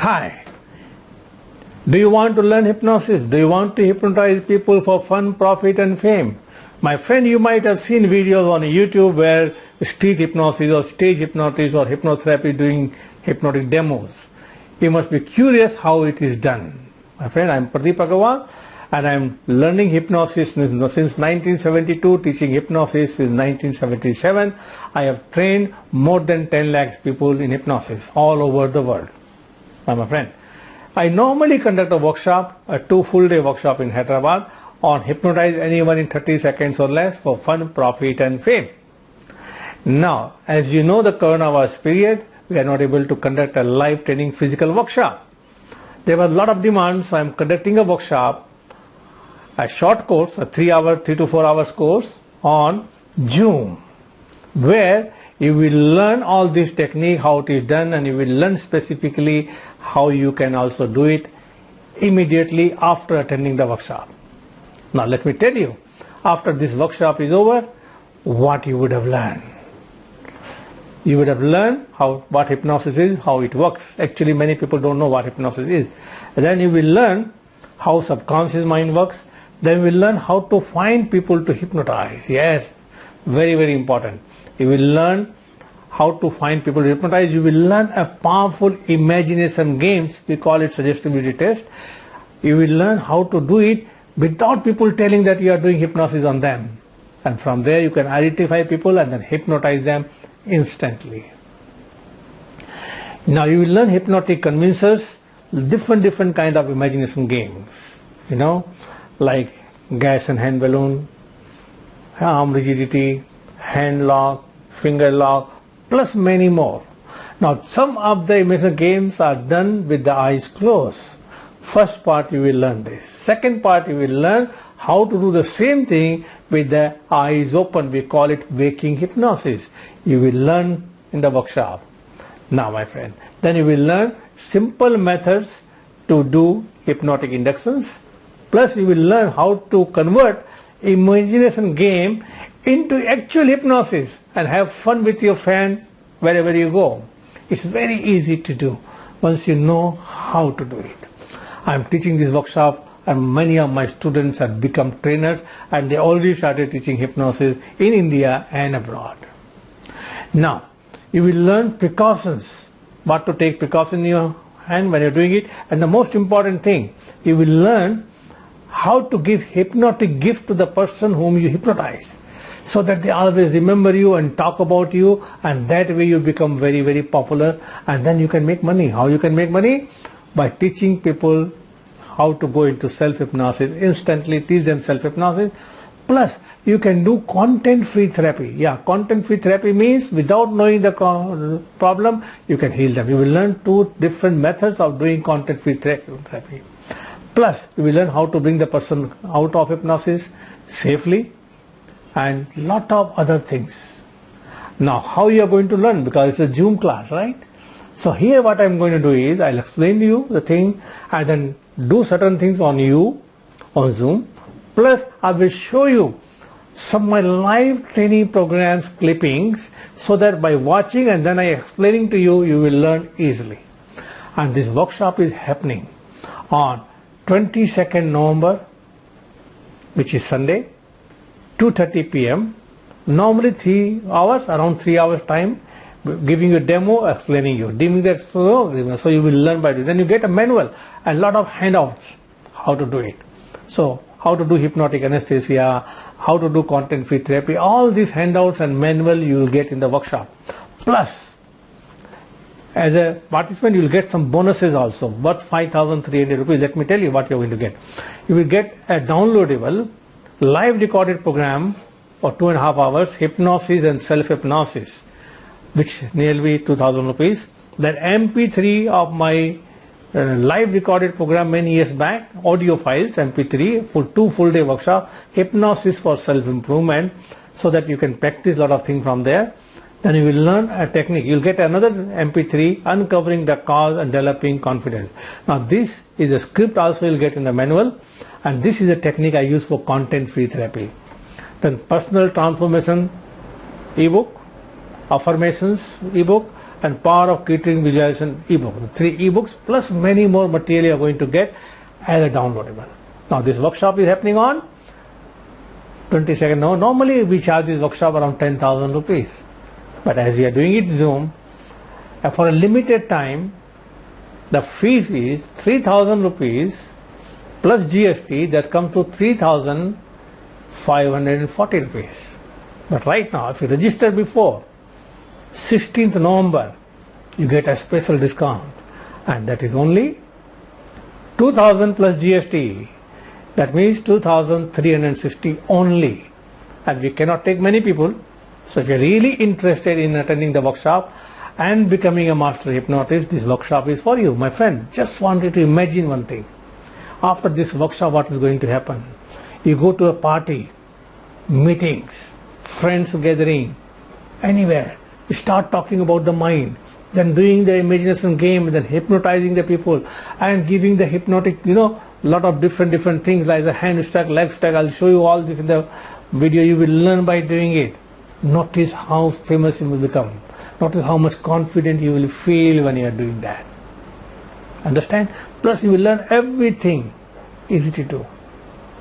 Hi. Do you want to learn hypnosis? Do you want to hypnotize people for fun, profit and fame? My friend, you might have seen videos on YouTube where street hypnosis or stage hypnosis or hypnotherapy doing hypnotic demos. You must be curious how it is done. My friend, I am Pradeep Agarwal and I am learning hypnosis since 1972, teaching hypnosis since 1977. I have trained more than 10 lakhs people in hypnosis all over the world. My friend, I normally conduct a workshop, a 2 full-day workshop in Hyderabad on hypnotize anyone in 30 seconds or less for fun, profit and fame. Now, as you know, the coronavirus period, we are not able to conduct a live training physical workshop. There was a lot of demand, so I am conducting a workshop, a short course, a 3 to 4 hours course on Zoom, where you will learn all this technique, how it is done, and you will learn specifically how you can also do it immediately after attending the workshop. Now let me tell you, after this workshop is over, what you would have learned. You would have learned what hypnosis is, how it works. Actually, many people don't know what hypnosis is. And then you will learn how subconscious mind works. Then you will learn how to find people to hypnotize. Yes, very, very important. You will learn how to find people to hypnotize. You will learn a powerful imagination games. We call it suggestibility test. You will learn how to do it without people telling that you are doing hypnosis on them. And from there you can identify people and then hypnotize them instantly. Now you will learn hypnotic convincers, different kind of imagination games. You know, like gas and hand balloon, arm rigidity, hand lock, finger lock, plus many more. Now some of the imagination games are done with the eyes closed. First part you will learn this. Second part you will learn how to do the same thing with the eyes open. We call it waking hypnosis. You will learn in the workshop. Now my friend, then you will learn simple methods to do hypnotic inductions. Plus you will learn how to convert imagination game into actual hypnosis and have fun with your friend wherever you go. It's very easy to do once you know how to do it. I am teaching this workshop and many of my students have become trainers and they already started teaching hypnosis in India and abroad. Now, you will learn precautions, what to take precaution in your hand when you are doing it, and the most important thing, you will learn how to give hypnotic gift to the person whom you hypnotize, so that they always remember you and talk about you, and that way you become very, very popular, and then you can make money. How you can make money? By teaching people how to go into self-hypnosis, instantly teach them self-hypnosis. Plus, you can do content-free therapy. Yeah, content-free therapy means without knowing the problem, you can heal them. You will learn 2 different methods of doing content-free therapy. Plus, you will learn how to bring the person out of hypnosis safely and lot of other things. Now, how you are going to learn? Because it's a Zoom class, right? So here what I am going to do is, I will explain to you the thing and then do certain things on you, on Zoom. Plus, I will show you some of my live training programs clippings so that by watching and then I explaining to you, you will learn easily. And this workshop is happening on 22nd November, which is Sunday, 2:30 p.m. Normally 3 hours, around 3 hours time, giving you a demo, explaining you, giving that so you will learn by doing. Then you get a manual and lot of handouts how to do it. So how to do hypnotic anesthesia, how to do content-free therapy, all these handouts and manual you will get in the workshop. Plus, as a participant, you will get some bonuses also, worth 5,300 rupees. Let me tell you what you are going to get. You will get a downloadable, live recorded program for 2.5 hours, hypnosis and self-hypnosis, which nearly 2,000 rupees. That MP3 of my live recorded program many years back, audio files, MP3 for 2 full-day workshop, hypnosis for self-improvement, so that you can practice a lot of things from there. Then you will learn a technique. You will get another MP3, uncovering the cause and developing confidence. Now this is a script also you will get in the manual, and this is a technique I use for content-free therapy. Then personal transformation ebook, affirmations ebook, and Power of Catering Visualization ebook. The 3 ebooks plus many more material you are going to get as a downloadable. Now this workshop is happening on 22nd. Now normally we charge this workshop around 10,000 rupees. But as we are doing it Zoom, for a limited time, the fees is 3,000 rupees plus GST, that comes to 3,540 rupees. But right now, if you register before 16th November, you get a special discount, and that is only 2,000 plus GST. That means 2,360 only. And we cannot take many people. So if you are really interested in attending the workshop and becoming a master hypnotist, this workshop is for you. My friend, just wanted to imagine one thing. After this workshop, what is going to happen? You go to a party, meetings, friends gathering, anywhere. You start talking about the mind, then doing the imagination game, then hypnotizing the people and giving the hypnotic, lot of different things like the hand stack, leg stack. I'll show you all this in the video. You will learn by doing it. Notice how famous you will become. Notice how much confident you will feel when you are doing that. Understand? Plus you will learn everything easy to do.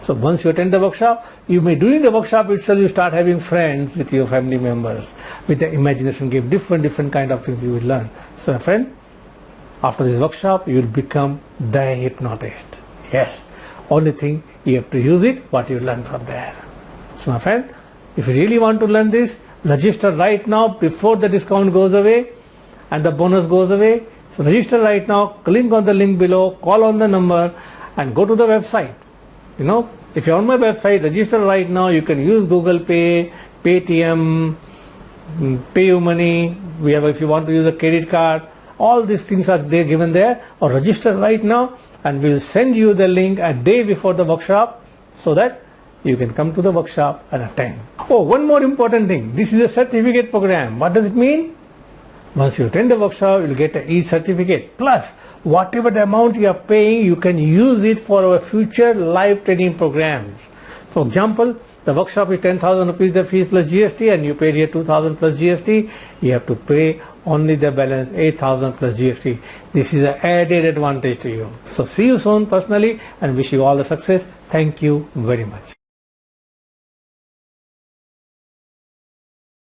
So once you attend the workshop, you may during the workshop itself you start having friends with your family members, with the imagination game, different kind of things you will learn. So my friend, after this workshop you will become the hypnotist. Yes, only thing you have to use it, what you learn from there. So my friend, if you really want to learn this, register right now before the discount goes away and the bonus goes away. So register right now, click on the link below, call on the number and go to the website. If you're on my website, register right now. You can use Google Pay, Paytm, PayUmoney. If you want to use a credit card, all these things are there given there. Or register right now and we'll send you the link a day before the workshop so that you can come to the workshop and attend. Oh, one more important thing. This is a certificate program. What does it mean? Once you attend the workshop, you'll get an e-certificate. Plus, whatever the amount you are paying, you can use it for our future live training programs. For example, the workshop is 10,000 rupees the fees plus GST, and you paid here 2,000 plus GST. You have to pay only the balance 8,000 plus GST. This is an added advantage to you. So see you soon personally and wish you all the success. Thank you very much.